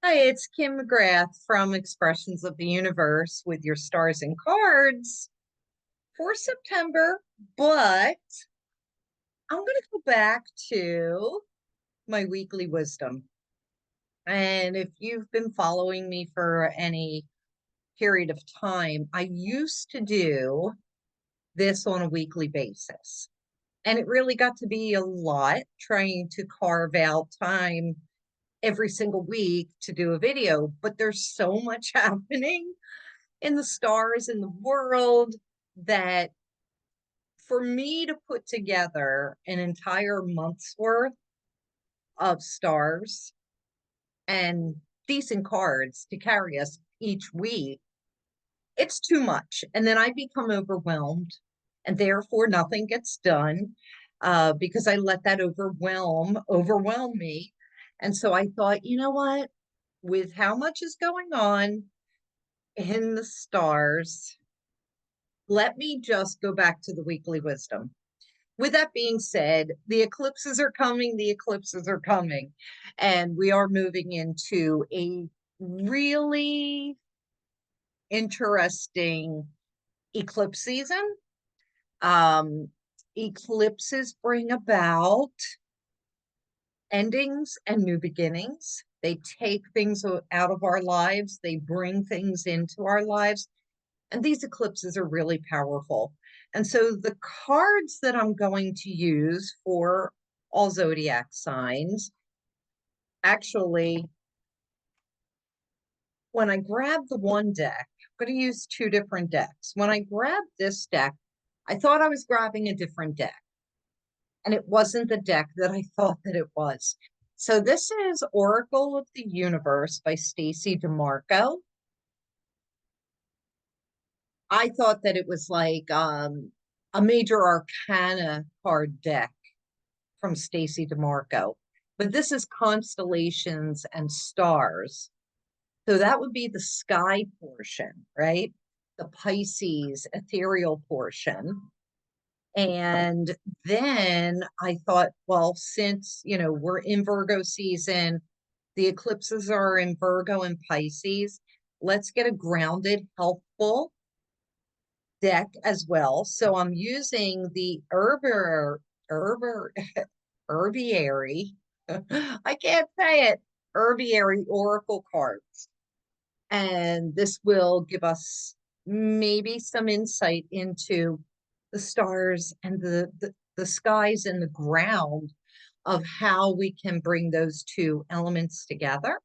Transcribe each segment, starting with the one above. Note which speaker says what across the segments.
Speaker 1: Hi, it's Kim McGrath from Expressions of the Universe with your stars and cards for September. But I'm going to go back to my weekly wisdom. And if you've been following me for any period of time, I used to do this on a weekly basis. And it really got to be a lot trying to carve out time every single week to do a video. But there's so much happening in the stars in the world that for me to put together an entire month's worth of stars and decent cards to carry us each week, it's too much. And then I become overwhelmed, and therefore nothing gets done because I let that overwhelm me. And so I thought, you know what? With how much is going on in the stars, let me just go back to the weekly wisdom. With that being said, the eclipses are coming, the eclipses are coming, and we are moving into a really interesting eclipse season. Um, Eclipses bring about endings and new beginnings. They take things out of our lives, they bring things into our lives. And these eclipses are really powerful. And so the cards that I'm going to use for all zodiac signs, actually, when I grab the one deck, I'm going to use two different decks. When I grabbed this deck, I thought I was grabbing a different deck, and it wasn't the deck that I thought that it was. So this is Oracle of the Universe by Stacey DeMarco. I thought that it was like a major arcana card deck from Stacey DeMarco, but this is constellations and stars. So that would be the sky portion, right? The Pisces ethereal portion. And then I thought, well, since, we're in Virgo season, the eclipses are in Virgo and Pisces, let's get a grounded, helpful deck as well. So I'm using the Herber, Herbiary. I can't say it. Herbiary Oracle cards. And this will give us maybe some insight into the stars and the skies and the ground of how we can bring those two elements together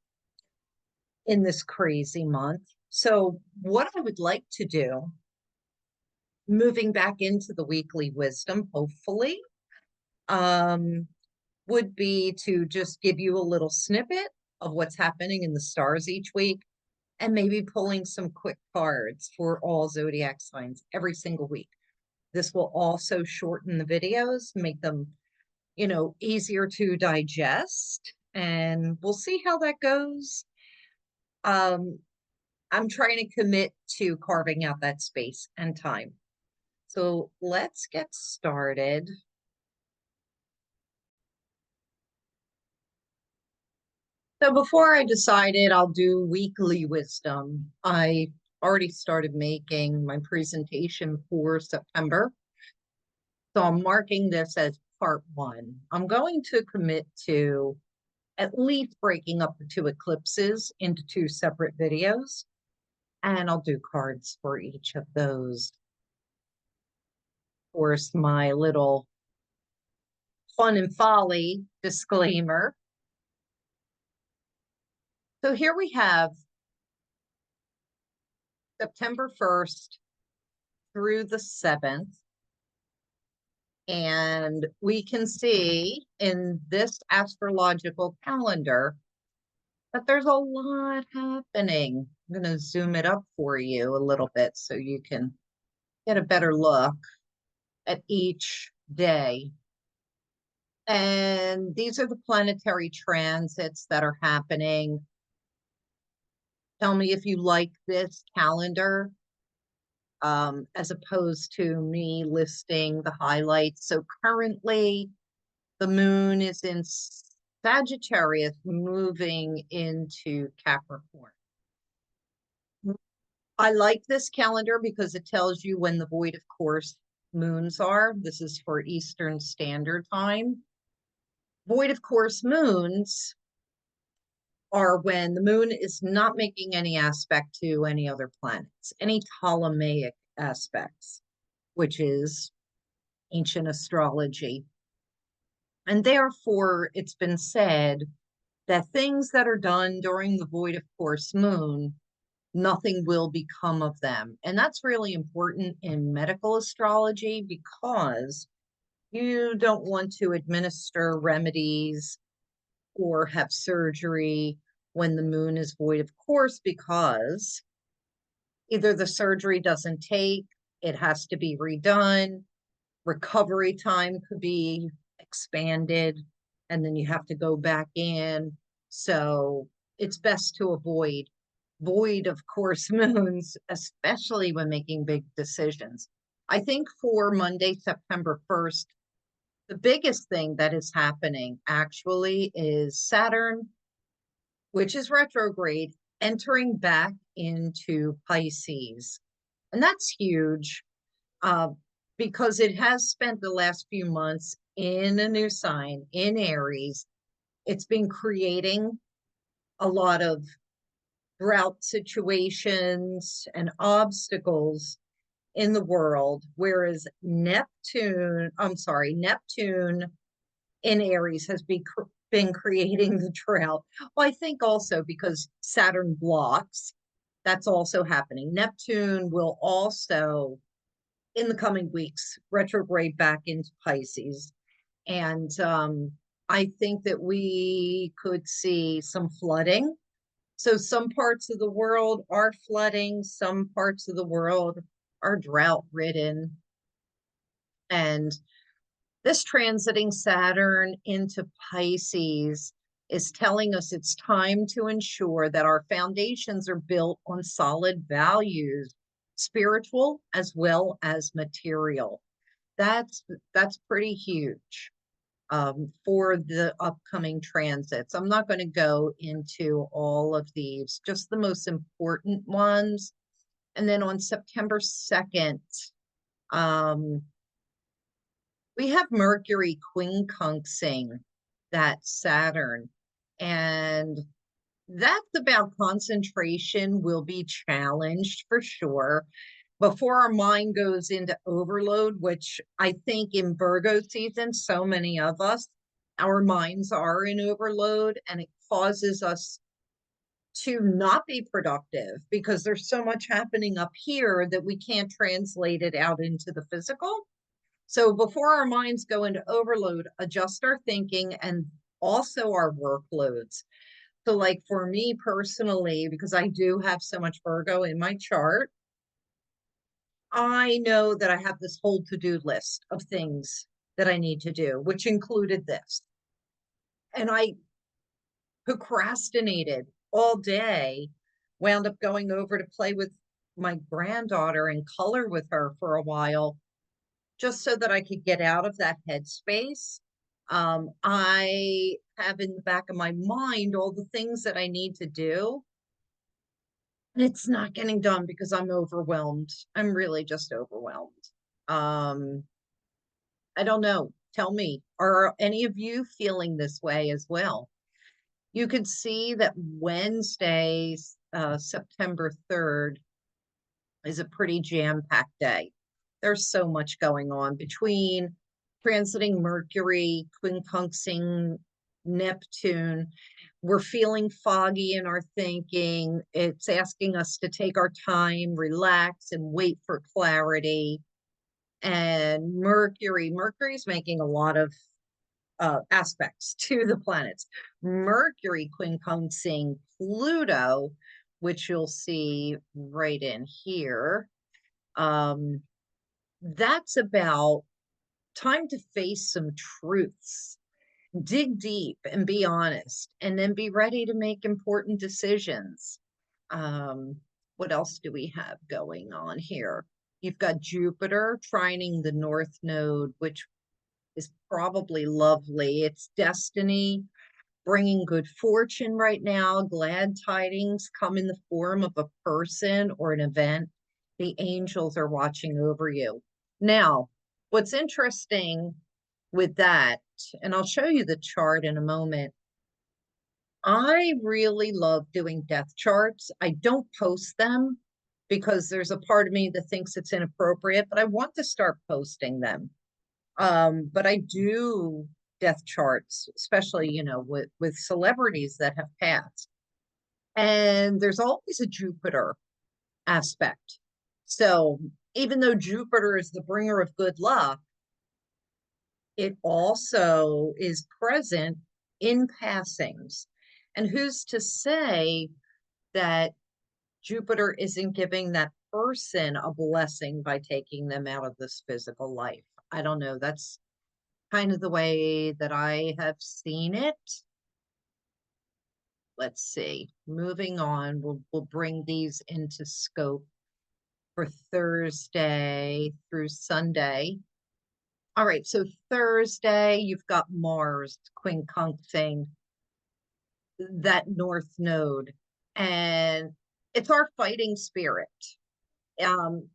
Speaker 1: in this crazy month. So, what I would like to do, moving back into the weekly wisdom, hopefully, um, would be to just give you a little snippet of what's happening in the stars each week and maybe pulling some quick cards for all zodiac signs every single week. This will also shorten the videos, make them, easier to digest, and we'll see how that goes. Um, I'm trying to commit to carving out that space and time. So let's get started. So before I decided I'll do weekly wisdom, I already started making my presentation for September. So I'm marking this as part one. I'm going to commit to at least breaking up the two eclipses into two separate videos, and I'll do cards for each of those. Of course, my little fun and folly disclaimer. So here we have September 1st through the 7th. And we can see in this astrological calendar that there's a lot happening. I'm going to zoom it up for you a little bit so you can get a better look at each day. And these are the planetary transits that are happening. Tell me if you like this calendar as opposed to me listing the highlights. So currently, the moon is in Sagittarius moving into Capricorn. I like this calendar because it tells you when the void of course moons are. This is for Eastern Standard Time. Void of course moons are when the moon is not making any aspect to any other planets, any Ptolemaic aspects, which is ancient astrology. And therefore, it's been said that things that are done during the void of course moon, nothing will become of them. And that's really important in medical astrology because you don't want to administer remedies or have surgery when the moon is void of course, because either the surgery doesn't take, it has to be redone, recovery time could be expanded, and then you have to go back in. So it's best to avoid void of course moons, especially when making big decisions. I think for Monday, September 1st, the biggest thing that is happening actually is Saturn, which is retrograde, entering back into Pisces. And that's huge uh, because it has spent the last few months in a new sign in Aries. It's been creating a lot of drought situations and obstacles in the world, whereas Neptune in Aries has been creating the drought. Well, I think also because Saturn blocks, that's also happening. Neptune will also, in the coming weeks, retrograde back into Pisces. And I think that we could see some flooding. So some parts of the world are flooding, some parts of the world are drought ridden. And this transiting Saturn into Pisces is telling us it's time to ensure that our foundations are built on solid values, spiritual as well as material. That's pretty huge for the upcoming transits. I'm not going to go into all of these, just the most important ones. And then on September 2nd, we have Mercury quincunxing that Saturn. And that's about concentration will be challenged for sure before our mind goes into overload, which I think in Virgo season, so many of us, our minds are in overload, and it causes us to not be productive because there's so much happening up here that we can't translate it out into the physical. So before our minds go into overload, adjust our thinking and also our workloads. So like for me personally, because I do have so much Virgo in my chart, I know that I have this whole to-do list of things that I need to do, which included this. And I procrastinated all day, wound up going over to play with my granddaughter and color with her for a while, just so that I could get out of that headspace. I have in the back of my mind all the things that I need to do. And it's not getting done because I'm overwhelmed. I'm really just overwhelmed. Um, I don't know. Tell me, are any of you feeling this way as well? You could see that Wednesday, September 3rd, is a pretty jam-packed day. There's so much going on between transiting Mercury, quincunxing Neptune. We're feeling foggy in our thinking. It's asking us to take our time, relax, and wait for clarity. And Mercury's making a lot of aspects to the planets. Mercury quincunxing Pluto, which you'll see right in here. That's about time to face some truths, dig deep and be honest, and then be ready to make important decisions. What else do we have going on here? You've got Jupiter trining the North Node, which is probably lovely. It's destiny. bringing good fortune right now. Glad tidings come in the form of a person or an event. The angels are watching over you. Now, what's interesting with that, and I'll show you the chart in a moment. I really love doing death charts. I don't post them because there's a part of me that thinks it's inappropriate, but I want to start posting them. But I do death charts, especially, with celebrities that have passed. And there's always a Jupiter aspect. So even though Jupiter is the bringer of good luck, it also is present in passings. And who's to say that Jupiter isn't giving that person a blessing by taking them out of this physical life? I don't know. That's kind of the way that I have seen it. Let's see. Moving on, we'll bring these into scope for Thursday through Sunday. All right, so Thursday, you've got Mars quincunxing that north node, and it's our fighting spirit.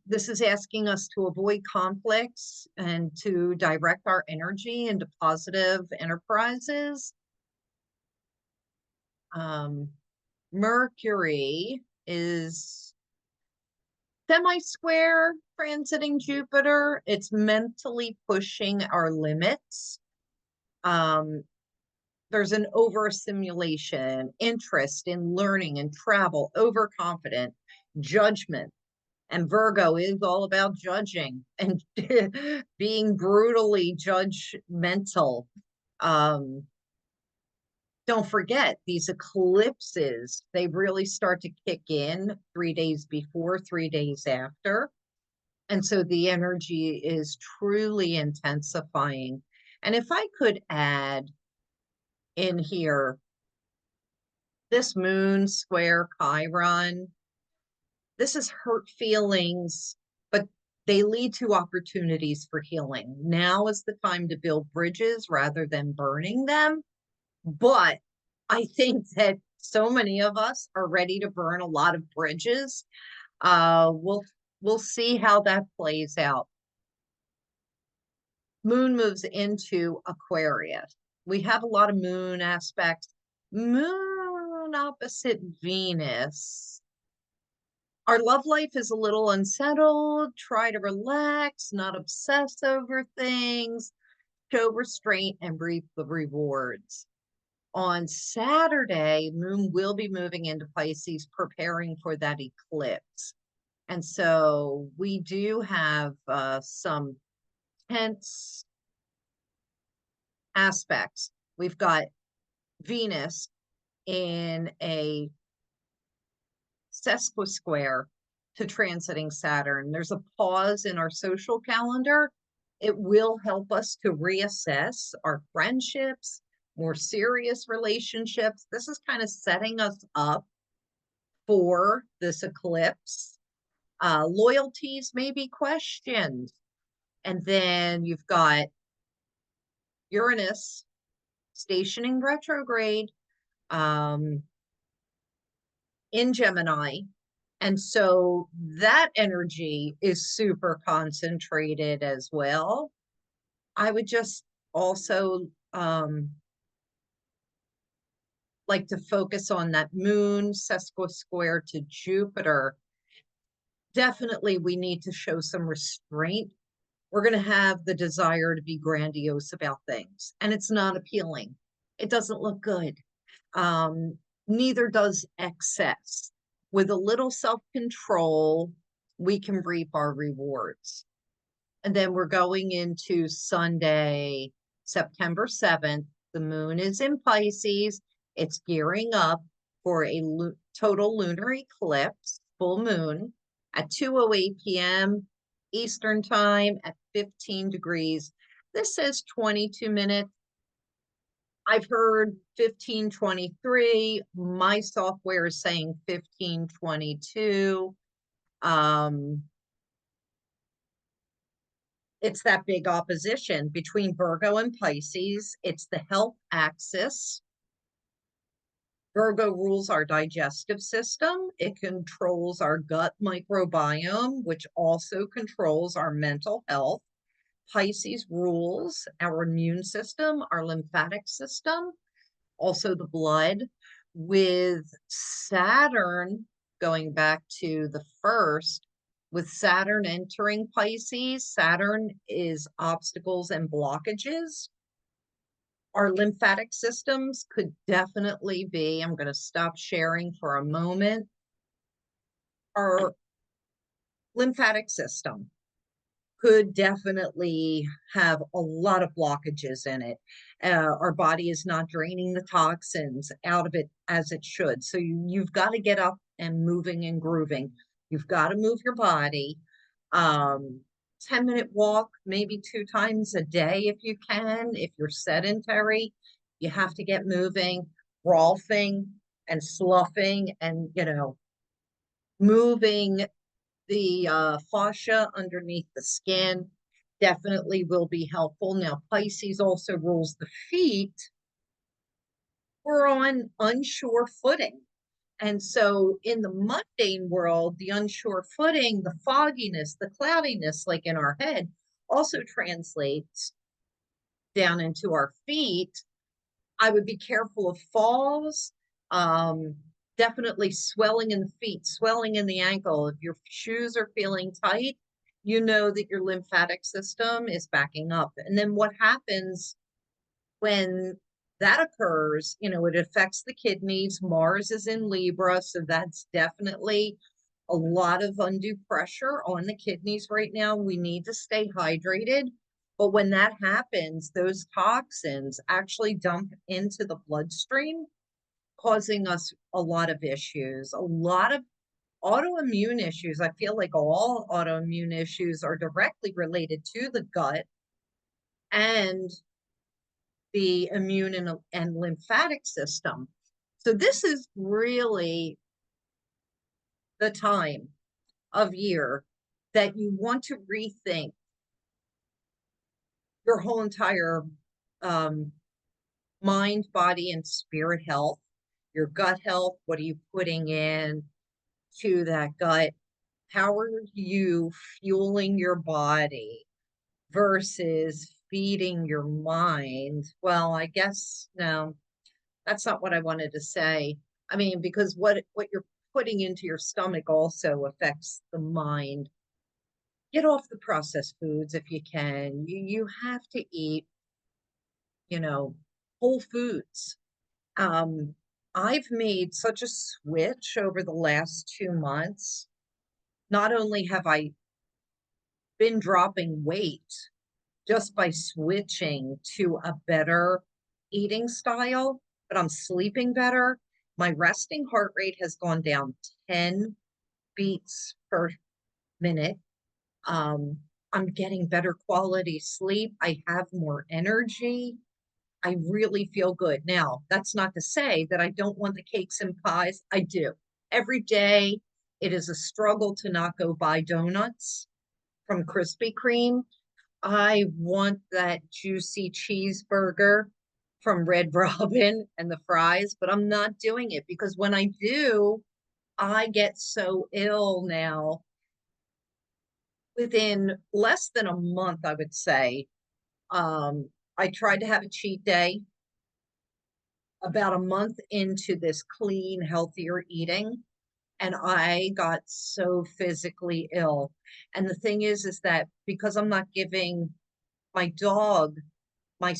Speaker 1: This is asking us to avoid conflicts and to direct our energy into positive enterprises. Mercury is semi-square transiting Jupiter. It's mentally pushing our limits. There's an overstimulation, interest in learning and travel, overconfident, judgment. And Virgo is all about judging and being brutally judgmental. Don't forget these eclipses, they really start to kick in 3 days before, 3 days after. And so the energy is truly intensifying. And if I could add in here, this moon square Chiron, this is hurt feelings, but they lead to opportunities for healing. Now is the time to build bridges rather than burning them. But I think that so many of us are ready to burn a lot of bridges. We'll see how that plays out. Moon moves into Aquarius. We have a lot of moon aspects. Moon opposite Venus. Our love life is a little unsettled. Try to relax, not obsess over things. Show restraint and reap the rewards. On Saturday, Moon will be moving into Pisces, preparing for that eclipse. And so we do have some tense aspects. We've got Venus in a sesquisquare to transiting Saturn. There's a pause in our social calendar. It will help us to reassess our friendships, more serious relationships. This is kind of setting us up for this eclipse. Loyalties may be questioned. And then you've got Uranus stationing retrograde in Gemini. And so that energy is super concentrated as well. I would just also like to focus on that moon sesquisquare to Jupiter. Definitely we need to show some restraint. We're going to have the desire to be grandiose about things, and it's not appealing. It doesn't look good. Neither does excess. With a little self-control, we can reap our rewards. And then we're going into Sunday, September 7th. The moon is in Pisces. It's gearing up for a total lunar eclipse, full moon, at 2:08 p.m. Eastern time at 15 degrees. This says 22 minutes. I've heard 15:23. My software is saying 15:22. It's that big opposition between Virgo and Pisces. It's the health axis. Virgo rules our digestive system. It controls our gut microbiome, which also controls our mental health. Pisces rules our immune system, our lymphatic system, also the blood. With Saturn going back to the first, with Saturn entering Pisces, Saturn is obstacles and blockages. Our lymphatic systems could definitely be, I'm going to stop sharing for a moment. Our lymphatic system could definitely have a lot of blockages in it. Our body is not draining the toxins out of it as it should. So you've got to get up and moving and grooving. You've got to move your body. 10-minute walk, maybe 2 times a day if you can. If you're sedentary, you have to get moving, rolfing and sloughing and, moving the fascia underneath the skin definitely will be helpful. Now, Pisces also rules the feet. We're on unsure footing. And so in the mundane world, the unsure footing, the fogginess, the cloudiness, like in our head, also translates down into our feet. I would be careful of falls. Definitely swelling in the feet, swelling in the ankle. If your shoes are feeling tight, you know that your lymphatic system is backing up. And then what happens when that occurs, it affects the kidneys. Mars is in Libra, so that's definitely a lot of undue pressure on the kidneys right now. We need to stay hydrated. But when that happens, those toxins actually dump into the bloodstream, causing us a lot of issues, a lot of autoimmune issues. I feel like all autoimmune issues are directly related to the gut and the immune and lymphatic system. So this is really the time of year that you want to rethink your whole entire mind, body, and spirit health, your gut health. What are you putting in to that gut? How are you fueling your body versus feeding your mind? Well, I guess no, that's not what I wanted to say. I mean, because what you're putting into your stomach also affects the mind. Get off the processed foods if you can. You have to eat, whole foods. Um, I've made such a switch over the last 2 months. Not only have I been dropping weight just by switching to a better eating style, but I'm sleeping better. My resting heart rate has gone down 10 beats per minute. I'm getting better quality sleep. I have more energy. I really feel good. Now, that's not to say that I don't want the cakes and pies. I do. Every day, it is a struggle to not go buy donuts from Krispy Kreme. I want that juicy cheeseburger from Red Robin and the fries, but I'm not doing it because when I do, I get so ill now. Within less than a month, I would say, I tried to have a cheat day about a month into this clean, healthier eating, and I got so physically ill. And the thing is that because I'm not giving my dog my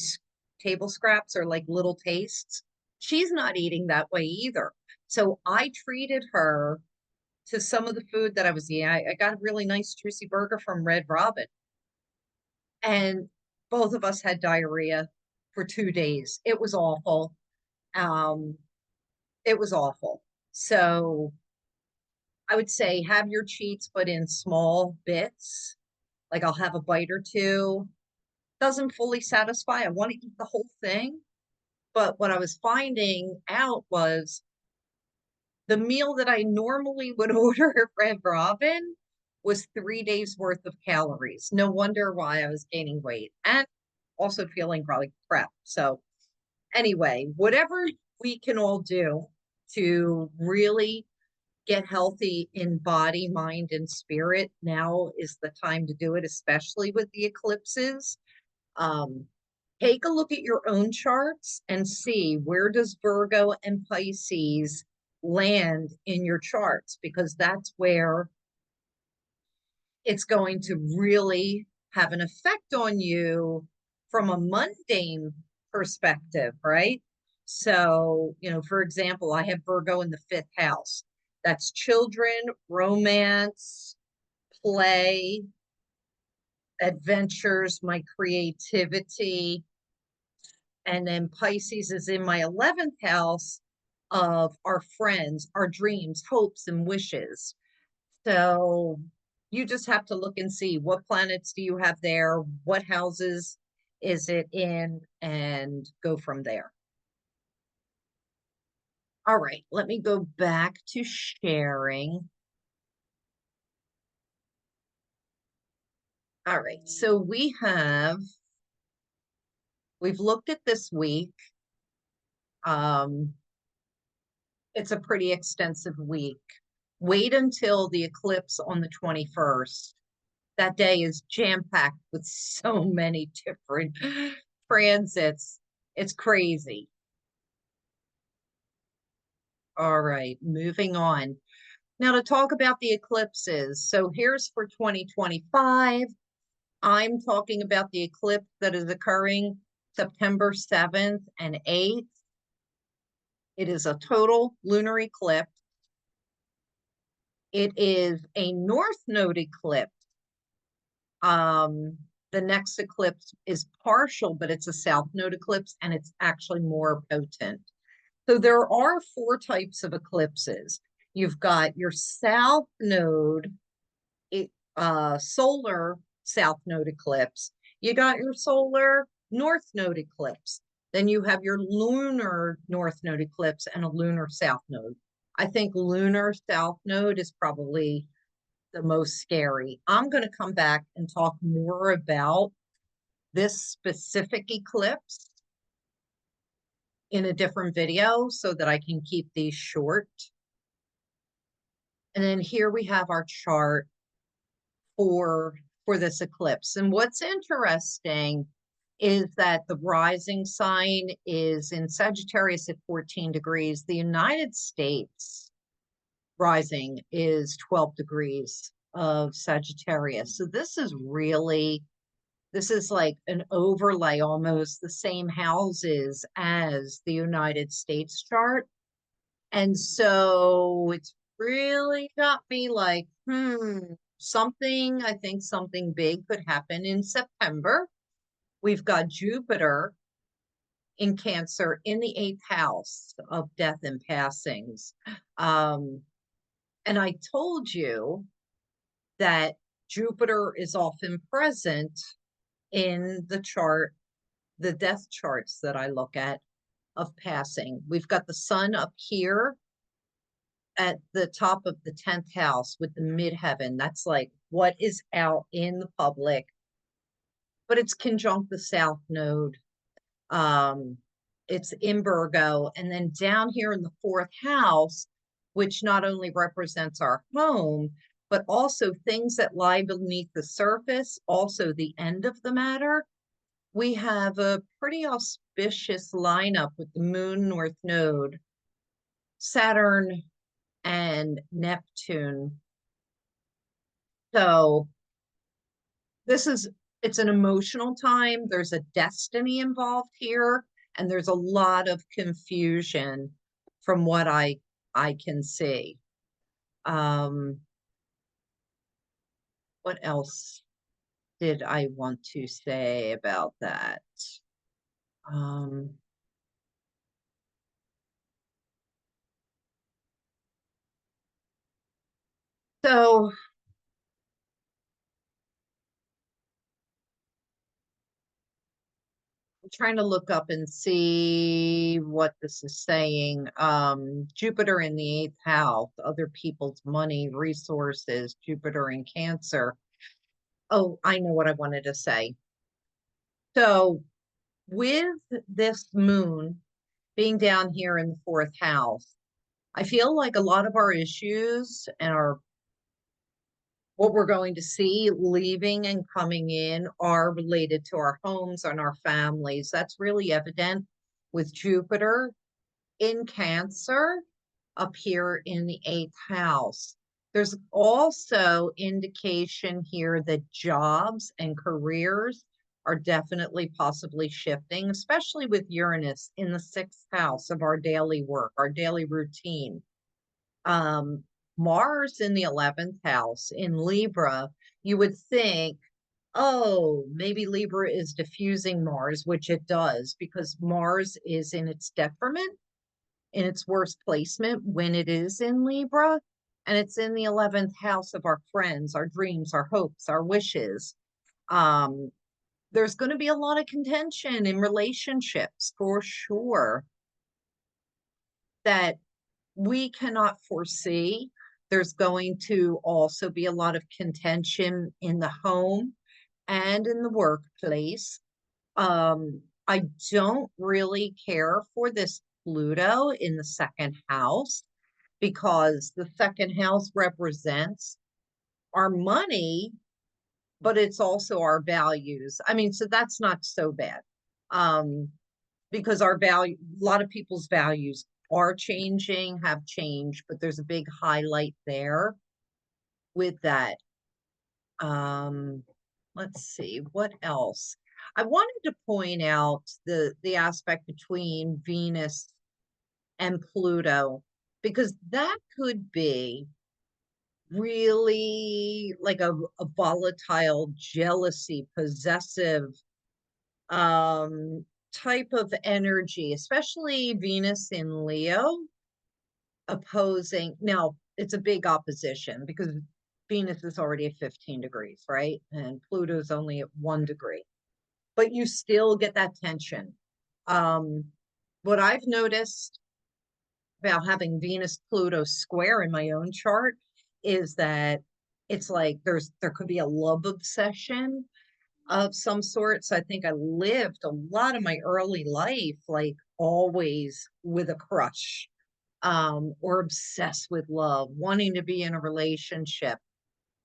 Speaker 1: table scraps are like little tastes, she's not eating that way either. So I treated her to some of the food that I was eating. I got a really nice juicy burger from Red Robin, and both of us had diarrhea for 2 days. It was awful. Um, it was awful. So I would say have your cheats, but in small bits. Like I'll have a bite or two. Doesn't fully satisfy. I want to eat the whole thing. But what I was finding out was the meal that I normally would order at Red Robin was 3 days worth of calories. No wonder why I was gaining weight and also feeling probably crap. So anyway, whatever we can all do to really get healthy in body, mind, and spirit, now is the time to do it, especially with the eclipses. Um, Take a look at your own charts and see, where does Virgo and Pisces land in your charts, because that's where it's going to really have an effect on you from a mundane perspective, right? So, for example, I have Virgo in the fifth house. That's children, romance, play, adventures, my creativity. And then Pisces is in my 11th house of our friends, our dreams, hopes, and wishes. So you just have to look and see, what planets do you have there? What houses is it in? And go from there. All right, let me go back to sharing. All right, so we've looked at this week. It's a pretty extensive week. Wait until the eclipse on the 21st. That day is jam-packed with so many different transits. It's crazy. All right, moving on. Now to talk about the eclipses. So here's for 2025. I'm talking about the eclipse that is occurring September 7th and 8th. It is a total lunar eclipse. It is a north node eclipse. The next eclipse is partial, but it's a south node eclipse, and it's actually more potent. So there are four types of eclipses. You've got your south node, solar south node eclipse. You got your solar north node eclipse. Then you have your lunar north node eclipse and a lunar south node. I think lunar south node is probably the most scary. I'm going to come back and talk more about this specific eclipse in a different video so that I can keep these short. And then here we have our chart for this eclipse. And what's interesting is that the rising sign is in Sagittarius at 14 degrees. The United States rising is 12 degrees of Sagittarius. So this is like an overlay, almost the same houses as the United States chart. And so it's really got me like, I think something big could happen in September. We've got Jupiter in Cancer in the 8th house of death and passings. And I told you that Jupiter is often present in the chart, the death charts that I look at of passing. We've got the sun up here at the top of the 10th house with the midheaven. That's like what is out in the public, but it's conjunct the south node. It's in Virgo. And then down here in the 4th house, which not only represents our home, but also things that lie beneath the surface, also the end of the matter. We have a pretty auspicious lineup with the moon north node, Saturn, and Neptune. So it's an emotional time. There's a destiny involved here, and there's a lot of confusion from what I can see. What else did I want to say about that? So I'm trying to look up and see what this is saying. Jupiter in the 8th house, other people's money, resources, Jupiter in Cancer. Oh, I know what I wanted to say. So with this moon being down here in the 4th house, I feel like a lot of our issues and our what we're going to see leaving and coming in are related to our homes and our families. That's really evident with Jupiter in Cancer up here in the eighth house. There's also indication here that jobs and careers are definitely possibly shifting, especially with Uranus in the sixth house of our daily work, our daily routine. Um, Mars in the 11th house in Libra, you would think, oh, maybe Libra is diffusing Mars, which it does because Mars is in its detriment, in its worst placement when it is in Libra. And it's in the 11th house of our friends, our dreams, our hopes, our wishes. Um, there's going to be a lot of contention in relationships for sure that we cannot foresee. There's going to also be a lot of contention in the home and in the workplace. I don't really care for this Pluto in the second house because the second house represents our money, but it's also our values. I mean, so that's not so bad. Um, because our value, a lot of people's values are changing, have changed, but there's a big highlight there with that. Um, let's see, what else? I wanted to point out the aspect between Venus and Pluto, because that could be really like a volatile, jealousy, possessive type of energy, especially Venus in Leo opposing. Now, it's a big opposition because Venus is already at 15 degrees, right? And Pluto's only at 1 degree, but you still get that tension. Um, what I've noticed about having Venus Pluto square in my own chart is that it's like there could be a love obsession of some sort. So I think I lived a lot of my early life like always with a crush, or obsessed with love, wanting to be in a relationship.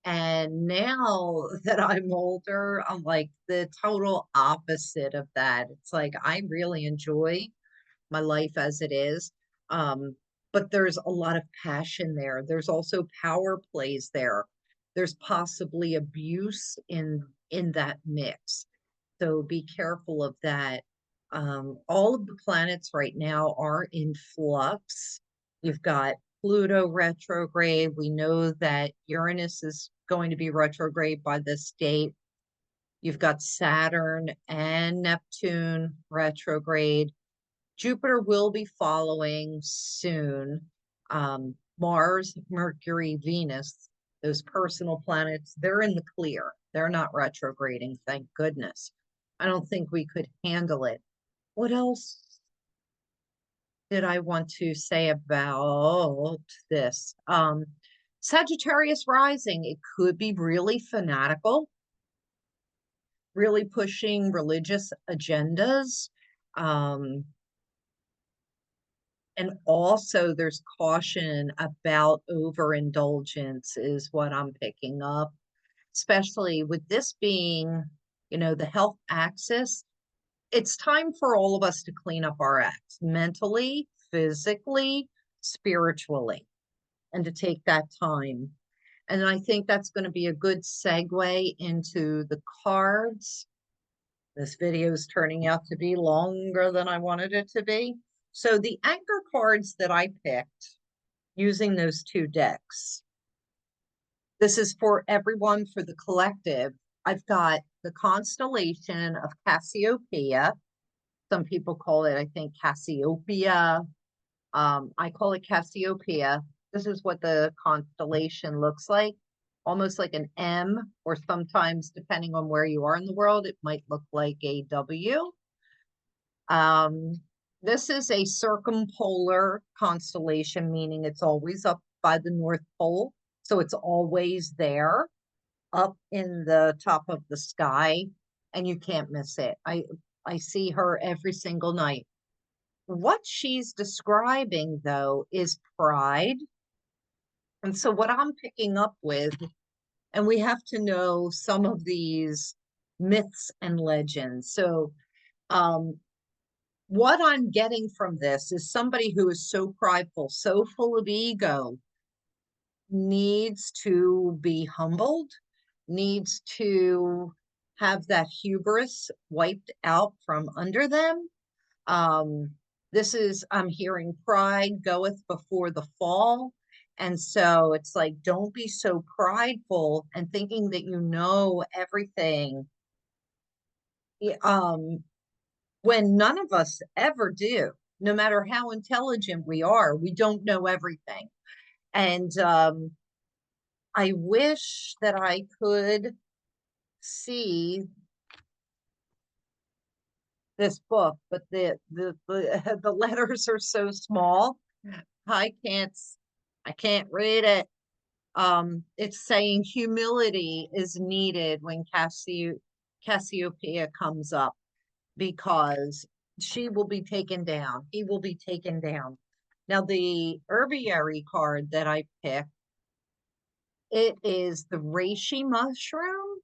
Speaker 1: And now that I'm older, I'm like the total opposite of that. It's like I really enjoy my life as it is. Um, but there's a lot of passion there. There's also power plays there. There's possibly abuse in that mix. So be careful of that. All of the planets right now are in flux. You've got Pluto retrograde. We know that Uranus is going to be retrograde by this date. You've got Saturn and Neptune retrograde. Jupiter will be following soon. Mars, Mercury, Venus, those personal planets, they're in the clear. They're not retrograding, thank goodness. I don't think we could handle it. What else did I want to say about this? Sagittarius rising, it could be really fanatical, really pushing religious agendas. Um, And also there's caution about overindulgence is what I'm picking up, especially with this being, the health axis. It's time for all of us to clean up our acts mentally, physically, spiritually, and to take that time. And I think that's going to be a good segue into the cards. This video is turning out to be longer than I wanted it to be. So the anchor cards that I picked using those two decks, this is for everyone, for the collective. I've got the constellation of Cassiopeia. Some people call it, I think, Cassiopeia. I call it Cassiopeia. This is what the constellation looks like, almost like an M, or sometimes, depending on where you are in the world, it might look like a W. This is a circumpolar constellation, meaning it's always up by the North Pole. So it's always there up in the top of the sky, and you can't miss it. I see her every single night. What she's describing, though, is pride. And so, what I'm picking up with, and we have to know some of these myths and legends. So, um, what I'm getting from this is somebody who is so prideful, so full of ego, needs to be humbled, needs to have that hubris wiped out from under them. Um, this is, I'm hearing pride goeth before the fall. And so it's like, don't be so prideful and thinking that you know everything. Um, when none of us ever do, no matter how intelligent we are, we don't know everything. And I wish that I could see this book, but the letters are so small. I can't I can't read it. It's saying humility is needed when Cassiopeia comes up because she will be taken down. He will be taken down. Now, the herbiary card that I picked, it is the reishi mushroom,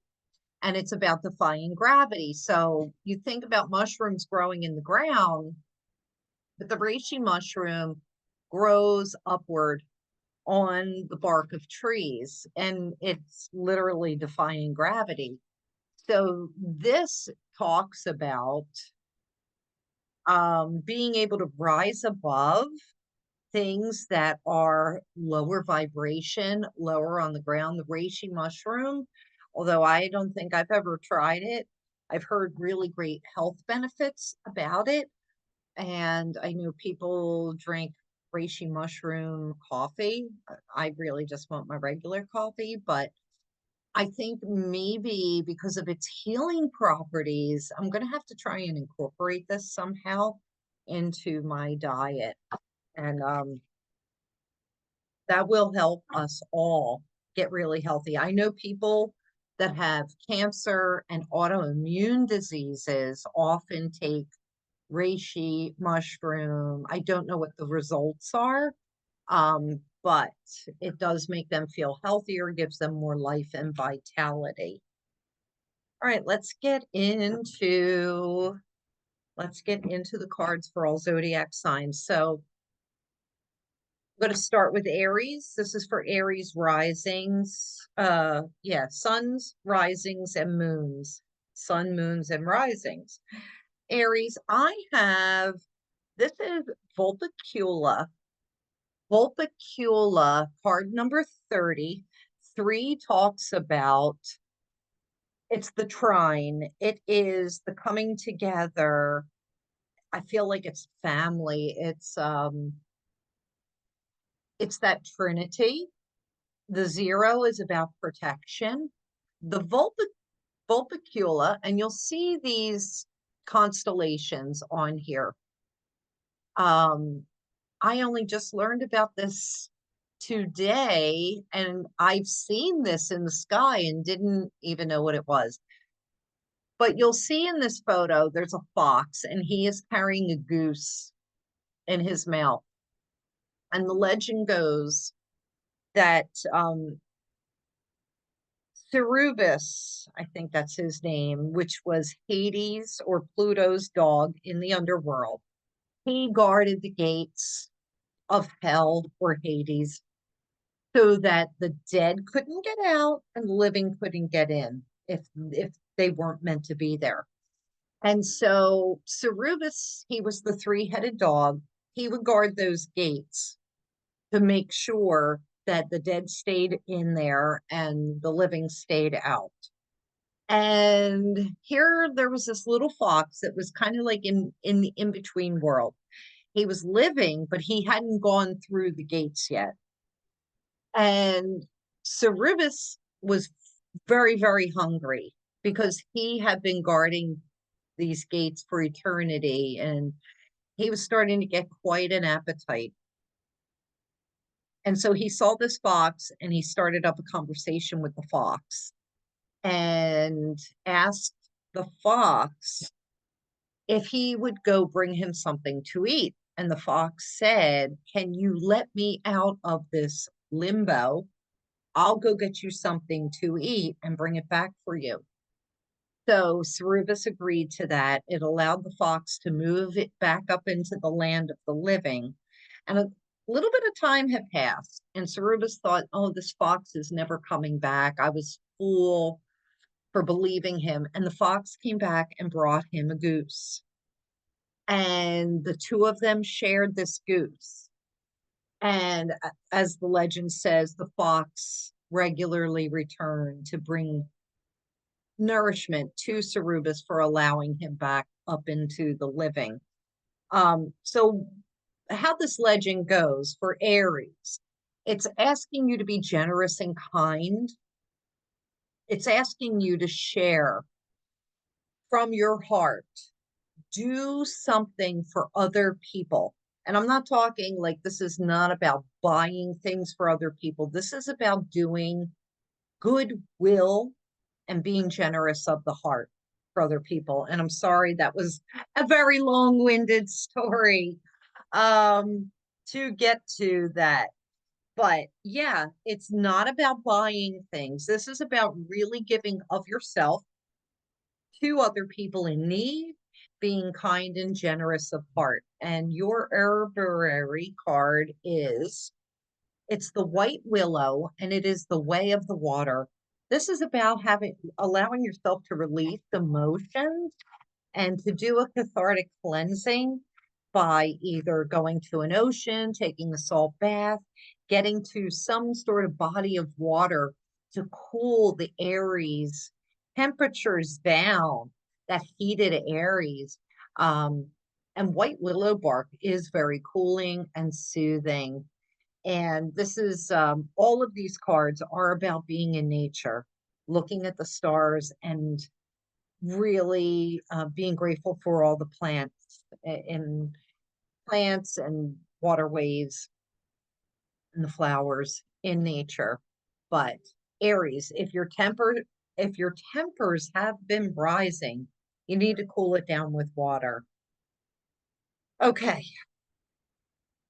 Speaker 1: and it's about defying gravity. So you think about mushrooms growing in the ground, but the reishi mushroom grows upward on the bark of trees, and it's literally defying gravity. So this talks about being able to rise above things that are lower vibration, lower on the ground. The reishi mushroom, although I don't think I've ever tried it, I've heard really great health benefits about it. And I know people drink reishi mushroom coffee. I really just want my regular coffee, but I think maybe because of its healing properties, I'm going to have to try and incorporate this somehow into my diet. And that will help us all get really healthy. I know people that have cancer and autoimmune diseases often take reishi mushroom. I don't know what the results are, but it does make them feel healthier, gives them more life and vitality. All right, let's get into the cards for all zodiac signs. So I'm going to start with Aries. This is for Aries risings. Yeah, suns, risings, and moons. Sun, moons, and risings. Aries, I have, this is Vulpecula. Vulpecula, card number 30. 3 talks about, it's the trine. It is the coming together. I feel like it's family. It's that trinity. The 0 is about protection. The Vulpecula, and you'll see these constellations on here. I only just learned about this today, and I've seen this in the sky and didn't even know what it was. But you'll see in this photo, there's a fox, and he is carrying a goose in his mouth. And the legend goes that Cerubus, I think that's his name, which was Hades or Pluto's dog in the underworld, he guarded the gates of hell or Hades so that the dead couldn't get out and the living couldn't get in if they weren't meant to be there. And so Cerubus, he was the three-headed dog. He would guard those gates to make sure that the dead stayed in there and the living stayed out. And here there was this little fox that was kind of like in the in-between world. He was living, but he hadn't gone through the gates yet. And Cerubus was very, very hungry because he had been guarding these gates for eternity, and he was starting to get quite an appetite. And so he saw this fox and he started up a conversation with the fox and asked the fox if he would go bring him something to eat. And the fox said, "Can you let me out of this limbo? I'll go get you something to eat and bring it back for you." So Cerubus agreed to that. It allowed the fox to move it back up into the land of the living. And a little bit of time had passed, and Cerubus thought, "Oh, this fox is never coming back. I was fool for believing him." And the fox came back and brought him a goose. And the two of them shared this goose. And as the legend says, the fox regularly returned to bring nourishment to Cerubus for allowing him back up into the living. So how this legend goes for Aries, it's asking you to be generous and kind. It's asking you to share from your heart. Do something for other people. And I'm not talking like this is not about buying things for other people. This is about doing goodwill and being generous of the heart for other people. And I'm sorry that was a very long-winded story to get to that. But yeah, it's not about buying things. This is about really giving of yourself to other people in need, being kind and generous of heart. And your herbarary card is, it's the white willow, and it is the way of the water. This is about allowing yourself to release emotions and to do a cathartic cleansing by either going to an ocean, taking a salt bath, getting to some sort of body of water to cool the Aries temperatures down, that heated Aries. And white willow bark is very cooling and soothing. And this is all of these cards are about being in nature, looking at the stars, and really being grateful for all the plants and waterways and the flowers in nature. But Aries, if your tempers have been rising, you need to cool it down with water. Okay,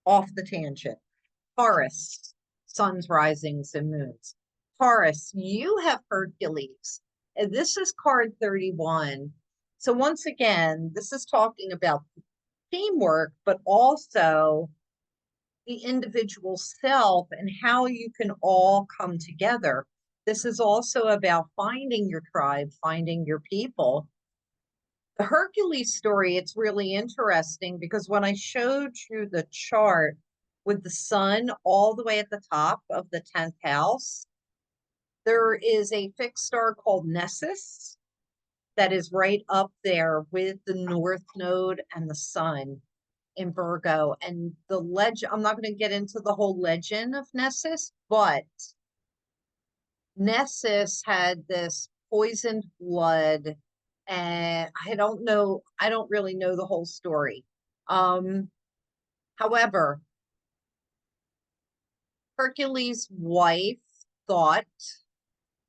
Speaker 1: off the tangent. Taurus, suns, risings, and moons. Taurus, you have Hercules. And this is card 31. So once again, this is talking about teamwork, but also the individual self and how you can all come together. This is also about finding your tribe, finding your people. The Hercules story, it's really interesting because when I showed you the chart with the sun all the way at the top of the 10th house, there is a fixed star called Nessus that is right up there with the North Node and the sun in Virgo. And the legend, I'm not going to get into the whole legend of Nessus, but Nessus had this poisoned blood, and I don't really know the whole story. However, Hercules' wife thought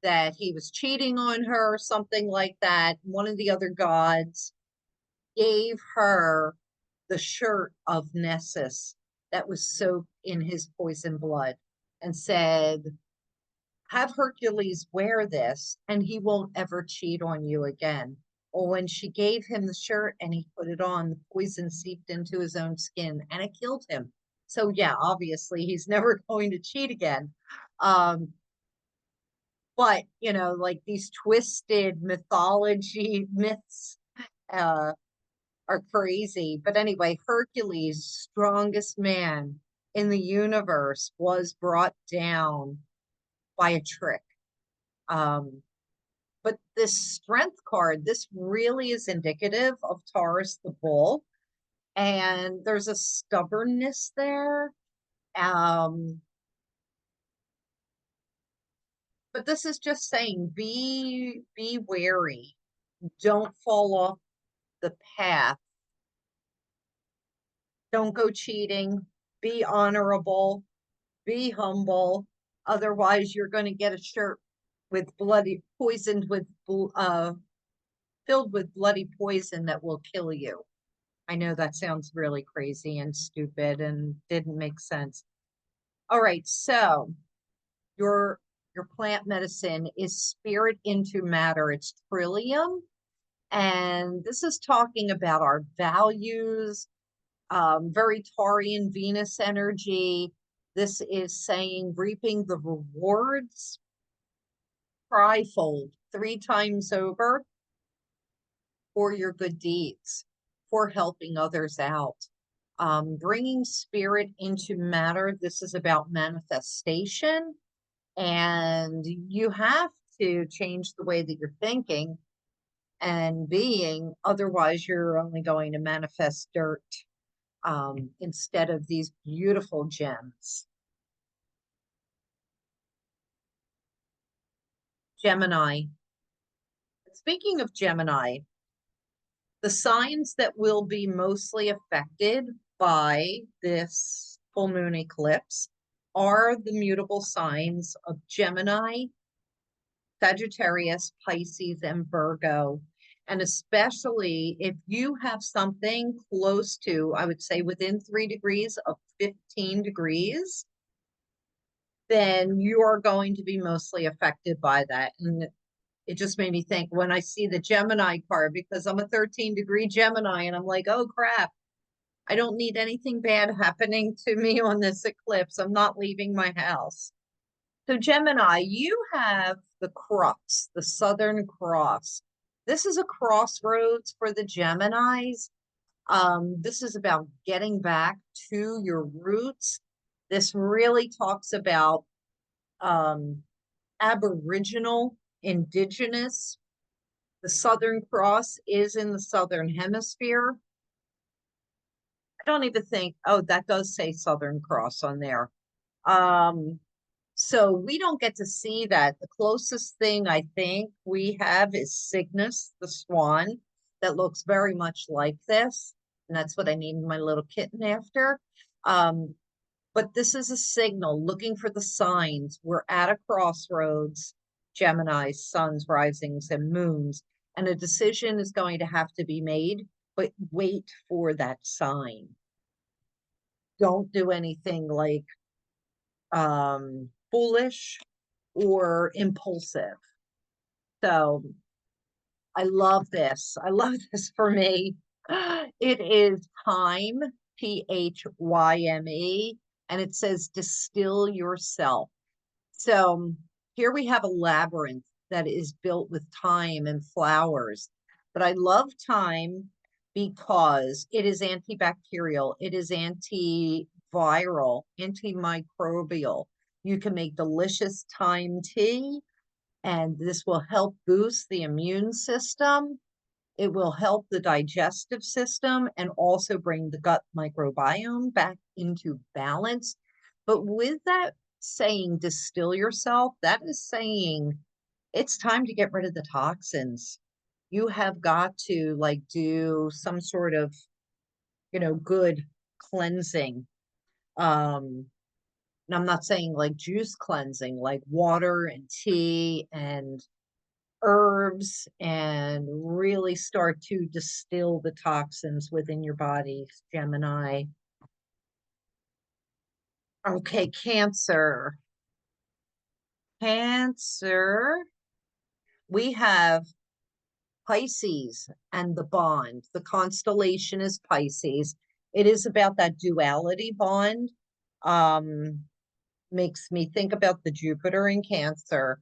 Speaker 1: that he was cheating on her or something like that. One of the other gods gave her the shirt of Nessus that was soaked in his poison blood and said, "Have Hercules wear this and he won't ever cheat on you again." Or when she gave him the shirt and he put it on, the poison seeped into his own skin and it killed him. So yeah, obviously he's never going to cheat again. Um, but like these twisted mythology myths uh, are crazy. But anyway, Hercules, strongest man in the universe, was brought down by a trick. But this strength card, this really is indicative of Taurus the bull. And there's a stubbornness there. But this is just saying, be wary. Don't fall off the path. Don't go cheating. Be honorable. Be humble. Otherwise, you're going to get a shirt with poisoned with filled with bloody poison that will kill you. I know that sounds really crazy and stupid and didn't make sense. All right, so your your plant medicine is spirit into matter. It's trillium, and this is talking about our values, very Taurian Venus energy. This is saying reaping the rewards trifold, 3 times over for your good deeds, for helping others out. Bringing spirit into matter. This is about manifestation, and you have to change the way that you're thinking and being. Otherwise, you're only going to manifest dirt instead of these beautiful gems. Gemini. Speaking of Gemini, the signs that will be mostly affected by this full moon eclipse are the mutable signs of Gemini, Sagittarius, Pisces, and Virgo. And especially if you have something close to, I would say within 3 degrees of 15 degrees, then you are going to be mostly affected by that. And it just made me think when I see the Gemini card, because I'm a 13-degree Gemini, and I'm like, oh crap, I don't need anything bad happening to me on this eclipse. I'm not leaving my house. So Gemini, you have the crux, the Southern Cross. This is a crossroads for the Geminis. This is about getting back to your roots. This really talks about Aboriginal, indigenous. The Southern Cross is in the Southern Hemisphere. I don't even think, oh, that does say Southern Cross on there. So we don't get to see that. The closest thing I think we have is Cygnus, the swan, that looks very much like this. And that's what I named my little kitten after. But this is a signal looking for the signs. We're at a crossroads, Gemini, suns, risings, and moons, and a decision is going to have to be made, but wait for that sign. Don't do anything like foolish or impulsive. So I love this. I love this for me. It is time, Thyme, and it says distill yourself. So here we have a labyrinth that is built with thyme and flowers. But I love thyme because it is antibacterial, it is antiviral, antimicrobial. You can make delicious thyme tea, and this will help boost the immune system. It will help the digestive system and also bring the gut microbiome back into balance. But with that saying, distill yourself, that is saying it's time to get rid of the toxins. You have got to like do some sort of, good cleansing. And I'm not saying like juice cleansing, like water and tea and herbs, and really start to distill the toxins within your body, Gemini. Okay, Cancer. Cancer, we have Pisces and the bond. The constellation is Pisces. It is about that duality bond. Makes me think about the Jupiter in Cancer.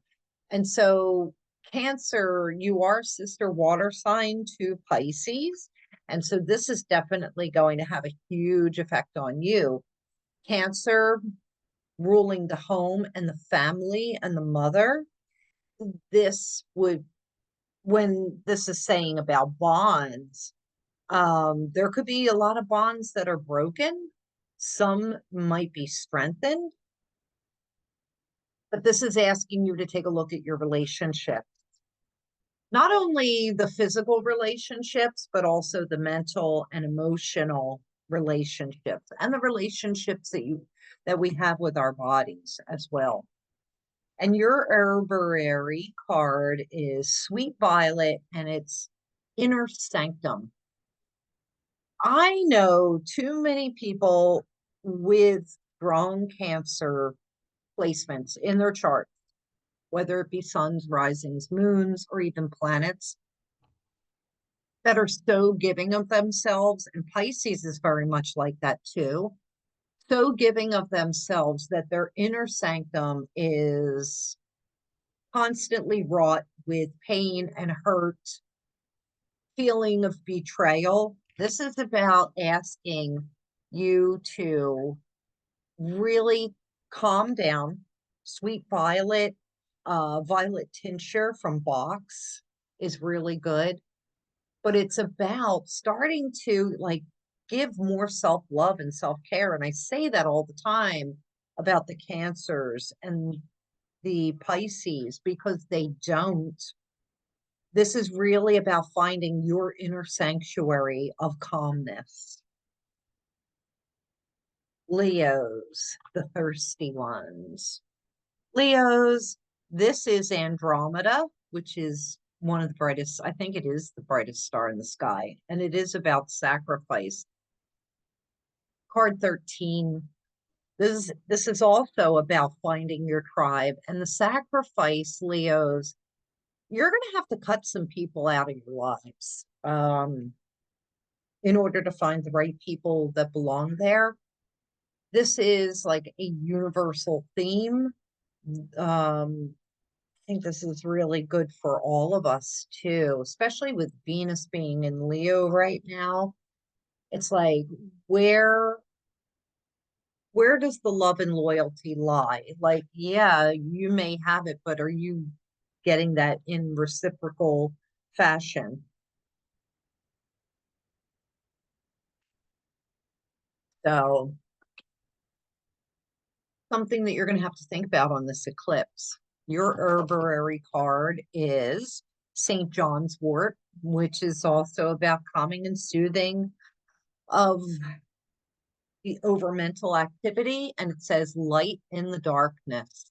Speaker 1: And so Cancer, you are sister water sign to Pisces. And so this is definitely going to have a huge effect on you. Cancer ruling the home and the family and the mother. This would, when this is saying about bonds, there could be a lot of bonds that are broken. Some might be strengthened. But this is asking you to take a look at your relationship. Not only the physical relationships, but also the mental and emotional relationships and the relationships that we have with our bodies as well. And your herbarary card is Sweet Violet, and it's inner sanctum. I know too many people with strong Cancer placements in their chart, whether it be suns, risings, moons, or even planets, that are so giving of themselves. And Pisces is very much like that too. So giving of themselves that their inner sanctum is constantly wrought with pain and hurt, feeling of betrayal. This is about asking you to really calm down. Sweet violet, violet tincture from Box is really good, but it's about starting to like give more self-love and self-care. And I say that all the time about the Cancers and the Pisces because they don't. This is really about finding your inner sanctuary of calmness. Leos, the thirsty ones. Leos, this is Andromeda, which is one of the brightest, I think it is the brightest star in the sky, and it is about sacrifice. Card 13. This is also about finding your tribe and the sacrifice, Leos. You're going to have to cut some people out of your lives in order to find the right people that belong there. This is like a universal theme. I think this is really good for all of us too, especially with Venus being in Leo right now. It's like where where does the love and loyalty lie? Like, yeah, you may have it, but are you getting that in reciprocal fashion? So, something that you're going to have to think about on this eclipse. Your herbarary card is St. John's wort, which is also about calming and soothing of the over mental activity, and it says light in the darkness.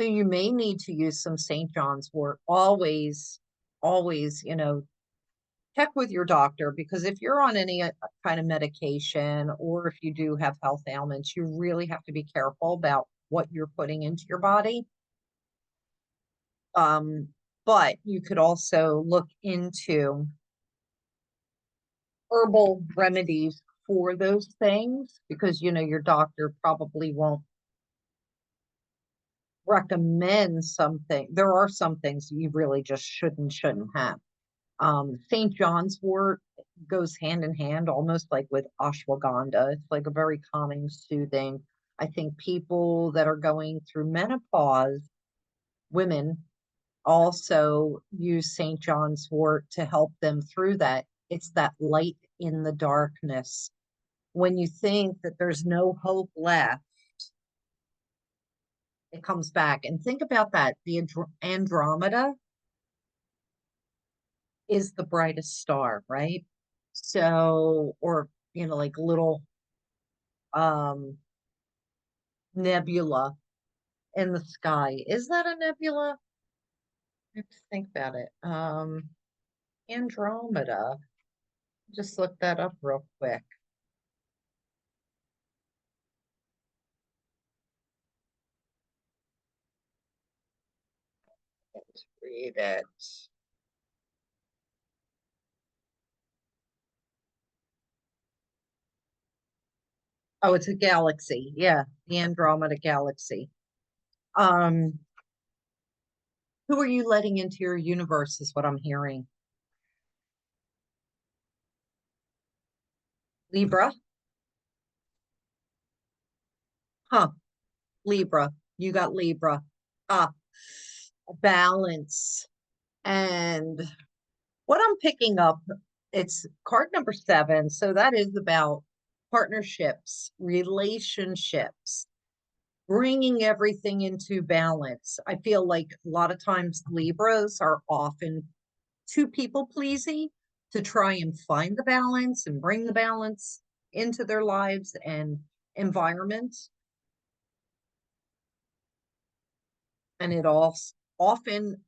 Speaker 1: So you may need to use some St. John's wort. Always, check with your doctor because if you're on any kind of medication or if you do have health ailments, you really have to be careful about what you're putting into your body. But you could also look into herbal remedies for those things because your doctor probably won't recommend something. There are some things you really just shouldn't have. St. John's wort goes hand in hand, almost like with ashwagandha. It's like a very calming, soothing. I think people that are going through menopause, women, also use St. John's wort to help them through that. It's that light in the darkness. When you think that there's no hope left, it comes back. And think about that. The Andromeda is the brightest star, right? So, or, like little um nebula in the sky. Is that a nebula? I have to think about it. Andromeda. Just look that up real quick. Let's read it. Oh, it's a galaxy. Yeah, the Andromeda galaxy. Um, who are you letting into your universe is what I'm hearing. Libra? Huh, Libra. You got Libra. Ah, balance. And what I'm picking up, it's card number 7. So that is about partnerships, relationships, bringing everything into balance. I feel like a lot of times Libras are often too people pleasing to try and find the balance and bring the balance into their lives and environments. And it all often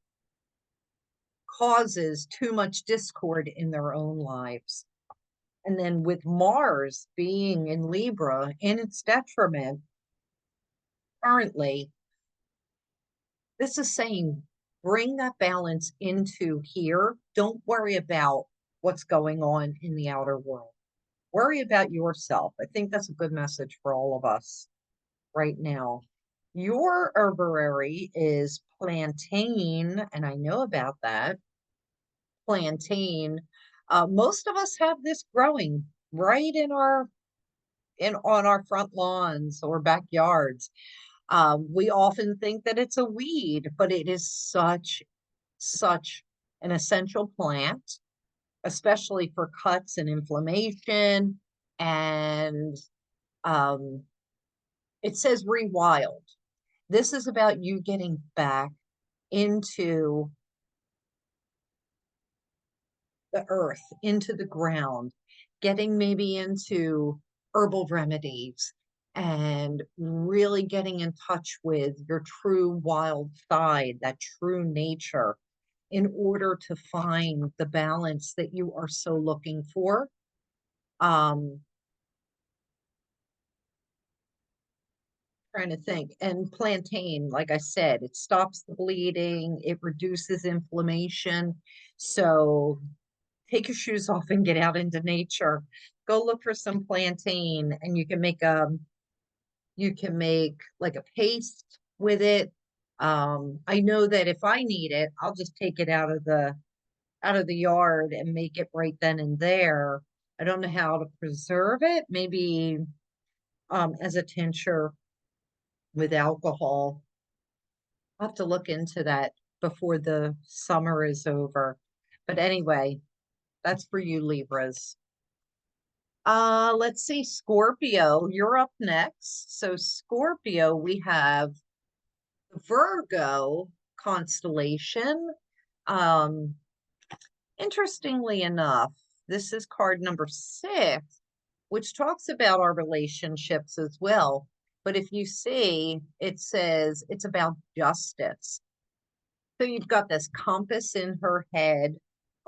Speaker 1: causes too much discord in their own lives. And then with Mars being in Libra in its detriment currently, this is saying bring that balance into here. Don't worry about what's going on in the outer world. Worry about yourself. I think that's a good message for all of us right now. Your herbarary is plantain, and I know about that. Plantain. Most of us have this growing right in our in on our front lawns or backyards. We often think that it's a weed, but it is such an essential plant, especially for cuts and inflammation. And um, it says rewild. This is about you getting back into the earth, into the ground, getting maybe into herbal remedies and really getting in touch with your true wild side, that true nature, in order to find the balance that you are so looking for. Um, Trying to think. And plantain, like I said, it stops the bleeding, it reduces inflammation. So take your shoes off and get out into nature. Go look for some plantain, and you can make like a paste with it. I know that if I need it, I'll just take it out of the yard and make it right then and there. I don't know how to preserve it. Maybe as a tincture with alcohol. I'll have to look into that before the summer is over. But anyway, that's for you, Libras. Let's see, Scorpio, you're up next. So Scorpio, we have Virgo constellation. Um, Interestingly enough, this is card number 6, which talks about our relationships as well. But if you see, it says it's about justice. So you've got this compass in her head,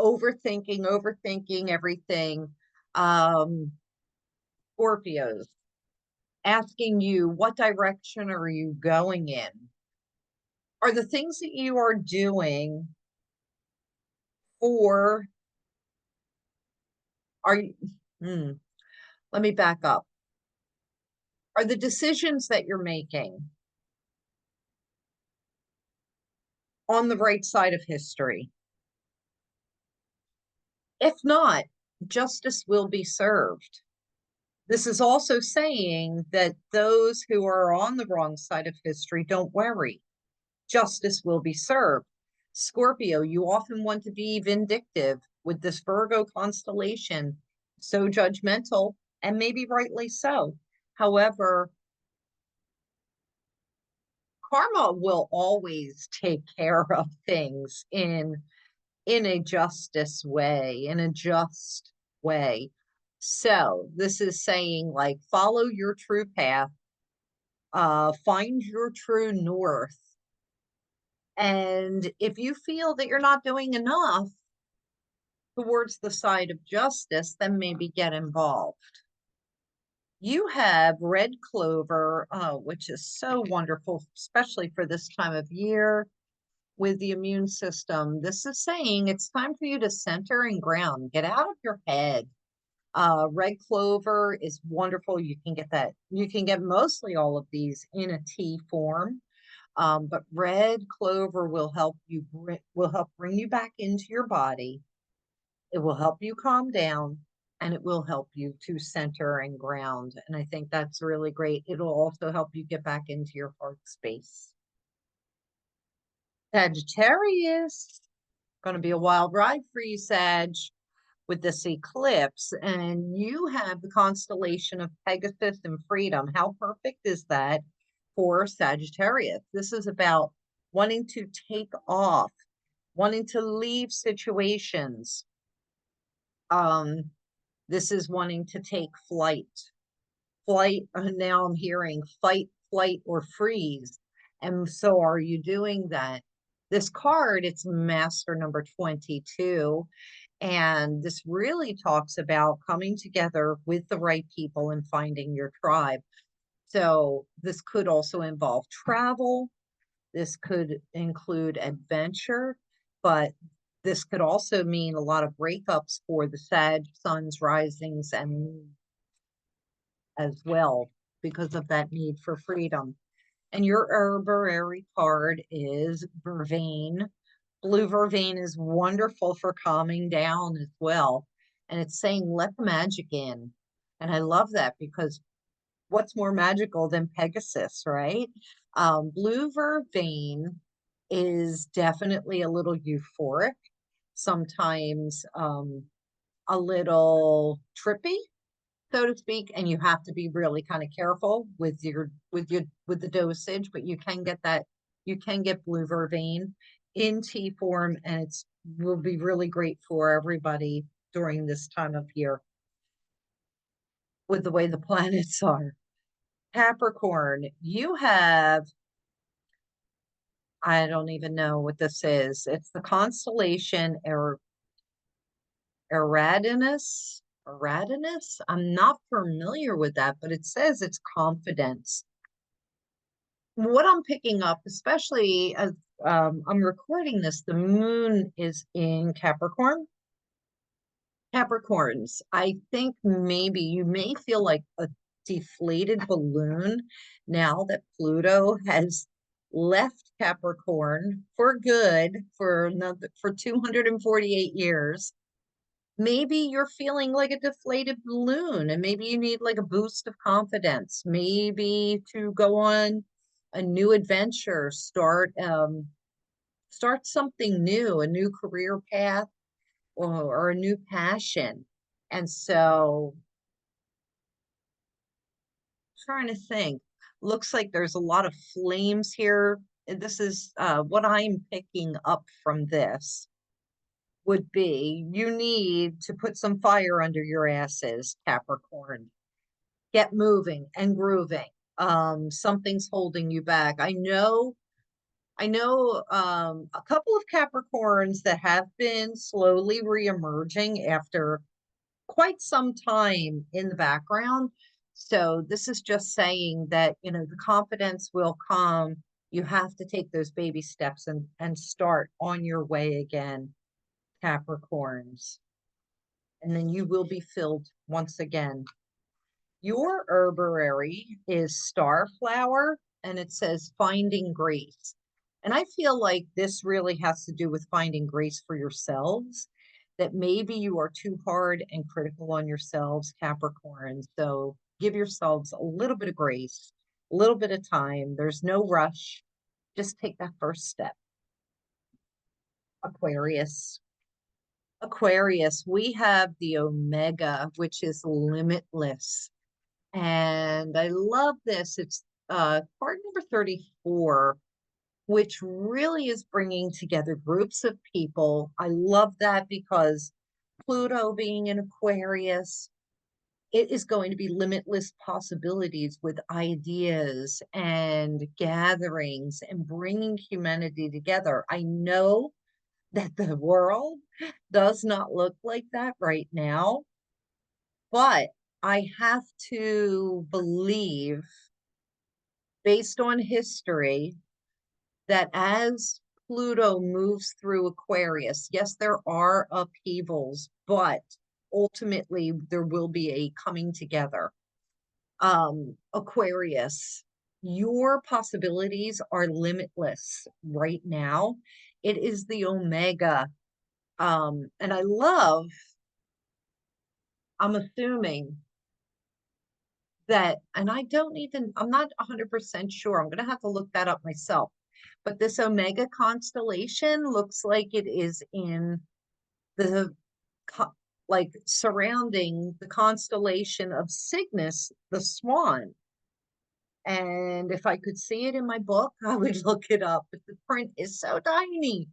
Speaker 1: overthinking everything. Um, Scorpios, asking you, what direction are you going in? Are the things that you are doing for, are you, let me back up. Are the decisions that you're making on the right side of history? If not, justice will be served. This is also saying that those who are on the wrong side of history, don't worry, justice will be served. Scorpio, you often want to be vindictive with this Virgo constellation, so judgmental, and maybe rightly so. However, karma will always take care of things in a justice way, in a just way. So this is saying, like, follow your true path, find your true north. And if you feel that you're not doing enough towards the side of justice, then maybe get involved. You have red clover, which is so wonderful, especially for this time of year with the immune system. This is saying it's time for you to center and ground, get out of your head. Red clover is wonderful. You can get that. You can get mostly all of these in a tea form. But red clover will help you will help bring you back into your body. It will help you calm down, and it will help you to center and ground. And I think that's really great. It'll also help you get back into your heart space. Sagittarius, going to be a wild ride for you, Sag, with this eclipse. And you have the constellation of Pegasus and freedom. How perfect is that for Sagittarius? This is about wanting to take off, wanting to leave situations. This is wanting to take flight. Now I'm hearing fight, flight, or freeze. And so are you doing that? This card, it's master number 22. And this really talks about coming together with the right people and finding your tribe. So this could also involve travel. This could include adventure, but this could also mean a lot of breakups for the Sag, Suns, Risings, and as well because of that need for freedom. And your herbarary card is Vervain. Blue vervain is wonderful for calming down as well. And it's saying, let the magic in. And I love that because what's more magical than Pegasus, right? Blue vervain is definitely a little euphoric, sometimes a little trippy, so to speak, and you have to be really kind of careful with the dosage, but you can get blue vervain in tea form, and it's will be really great for everybody during this time of year with the way the planets are. Capricorn, you have, I don't even know what this is. It's the constellation Eridanus. Eridanus? I'm not familiar with that, but it says it's confidence. What I'm picking up, especially as I'm recording this, the moon is in Capricorn. Capricorns, I think maybe you may feel like a deflated balloon now that Pluto has left Capricorn for good for 248 years. Maybe you're feeling like a deflated balloon and maybe you need like a boost of confidence, maybe to go on a new adventure, start something new, a new career path or a new passion. And so trying to think, looks like there's a lot of flames here. And this is what I'm picking up from this would be you need to put some fire under your asses, Capricorn. Get moving and grooving. Something's holding you back. I know a couple of Capricorns that have been slowly reemerging after quite some time in the background. So this is just saying that, the confidence will come. You have to take those baby steps and start on your way again, Capricorns. And then you will be filled once again. Your herbarary is Starflower, and it says finding grace. And I feel like this really has to do with finding grace for yourselves, that maybe you are too hard and critical on yourselves, Capricorn. So give yourselves a little bit of grace, a little bit of time. There's no rush. Just take that first step. Aquarius. Aquarius, we have the Omega, which is limitless. And I love this. It's card number 34, which really is bringing together groups of people. I love that because Pluto being in Aquarius, it is going to be limitless possibilities with ideas and gatherings and bringing humanity together. I know that the world does not look like that right now, but I have to believe, based on history, that as Pluto moves through Aquarius, yes, there are upheavals, but ultimately there will be a coming together. Aquarius, your possibilities are limitless right now. It is the Omega. And I'm assuming that, and I'm not 100% sure. I'm going to have to look that up myself. But this Omega constellation looks like it is in the, like surrounding the constellation of Cygnus, the swan. And if I could see it in my book, I would look it up, but the print is so tiny.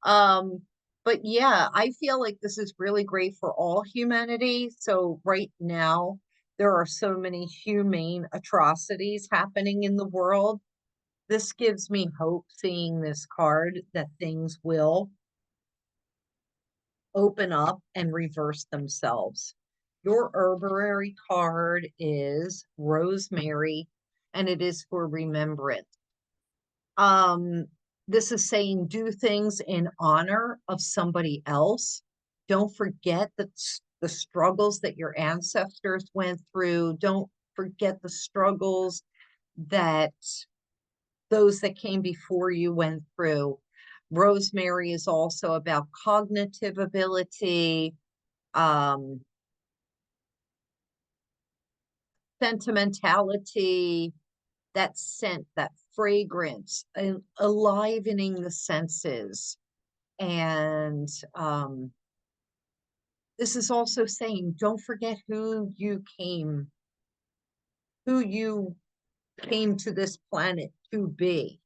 Speaker 1: But yeah, I feel like this is really great for all humanity. So right now, there are so many humane atrocities happening in the world. This gives me hope seeing this card that things will open up and reverse themselves. Your herbarary card is rosemary, and it is for remembrance. Um, this is saying do things in honor of somebody else. Don't forget that the struggles that your ancestors went through. Don't forget the struggles that those that came before you went through. Rosemary is also about cognitive ability, um, sentimentality, that scent, that fragrance, and enlivening the senses. And this is also saying, don't forget who you came to this planet to be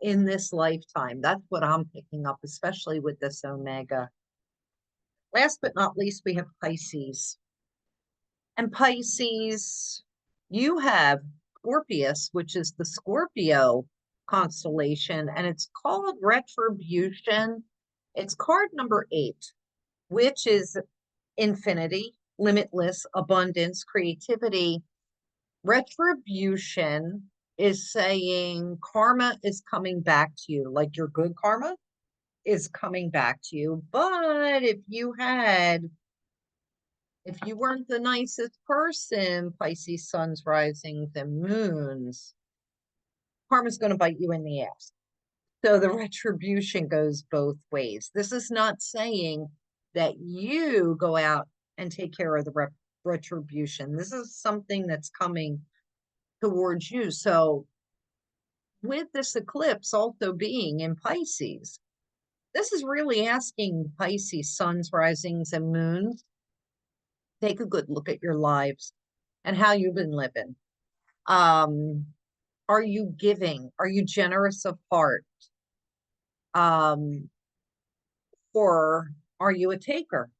Speaker 1: in this lifetime. That's what I'm picking up, especially with this Omega. Last but not least, we have Pisces. And Pisces, you have Scorpius, which is the Scorpio constellation, and it's called Retribution. It's card number 8, which is infinity, limitless, abundance, creativity. Retribution is saying karma is coming back to you, like your good karma is coming back to you. But if you weren't the nicest person, Pisces, suns, risings, and moons, karma's going to bite you in the ass. So the retribution goes both ways. This is not saying that you go out and take care of the retribution. This is something that's coming towards you. So with this eclipse also being in Pisces, this is really asking Pisces, suns, risings, and moons, take a good look at your lives and how you've been living. Um, are you giving? Are you generous of heart? Um, or are you a taker?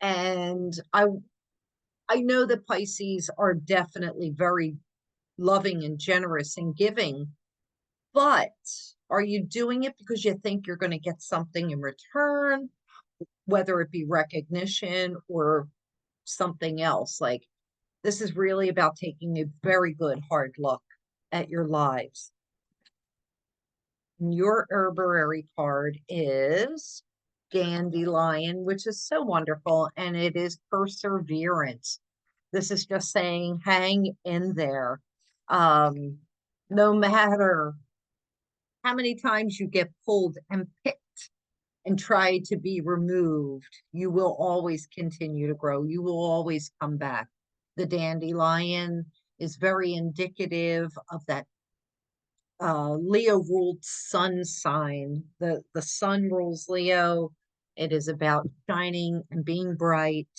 Speaker 1: And I know that Pisces are definitely very loving and generous and giving, but are you doing it because you think you're going to get something in return, whether it be recognition or something else? Like, this is really about taking a very good hard look at your lives. Your herbarary card is dandelion, which is so wonderful, and it is perseverance. This is just saying, hang in there. Um, no matter how many times you get pulled and picked and try to be removed, you will always continue to grow. You will always come back. The dandelion is very indicative of that Leo ruled sun sign. The sun rules Leo. It is about shining and being bright.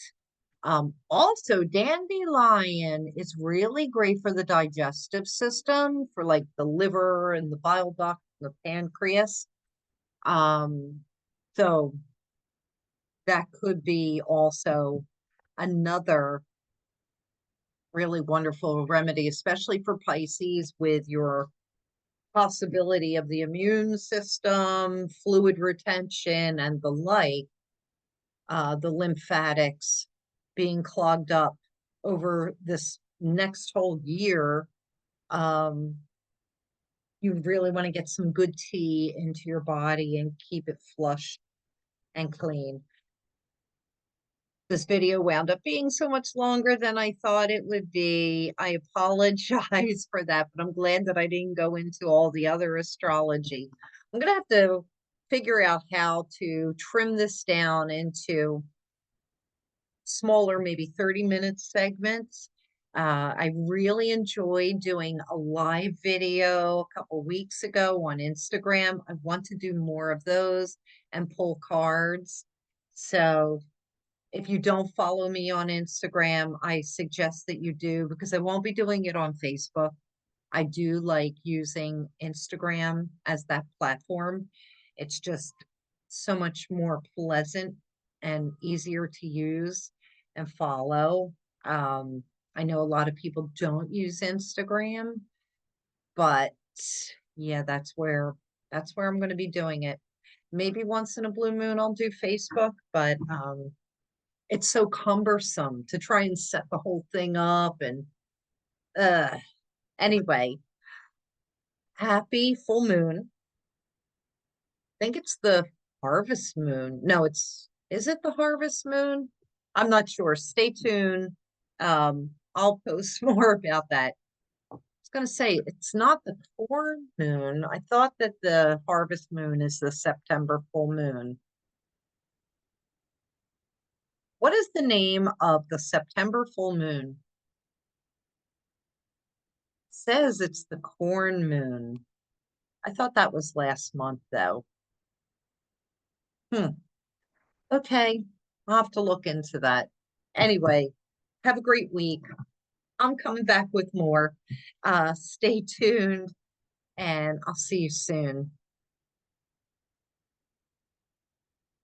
Speaker 1: Also, dandelion is really great for the digestive system, for like the liver and the bile duct, the pancreas. Um, so that could be also another really wonderful remedy, especially for Pisces with your possibility of the immune system, fluid retention, and the like, the lymphatics being clogged up over this next whole year. Um, you really want to get some good tea into your body and keep it flush and clean. This video wound up being so much longer than I thought it would be. I apologize for that, but I'm glad that I didn't go into all the other astrology. I'm going to have to figure out how to trim this down into smaller, maybe 30-minute segments. I really enjoyed doing a live video a couple weeks ago on Instagram. I want to do more of those and pull cards. So if you don't follow me on Instagram, I suggest that you do, because I won't be doing it on Facebook. I do like using Instagram as that platform. It's just so much more pleasant and easier to use and follow. I know a lot of people don't use Instagram, but Yeah, that's where I'm going to be doing it. Maybe once in a blue moon I'll do Facebook, but it's so cumbersome to try and set the whole thing up and uh anyway, happy full moon. I think it's the harvest moon. No, is it the harvest moon? I'm not sure. Stay tuned. I'll post more about that. I was going to say it's not the corn moon. I thought that the harvest moon is the September full moon. What is the name of the September full moon? Says it's the corn moon. I thought that was last month though. Hmm. Okay. I'll have to look into that. Anyway, have a great week. I'm coming back with more. Stay tuned and I'll see you soon.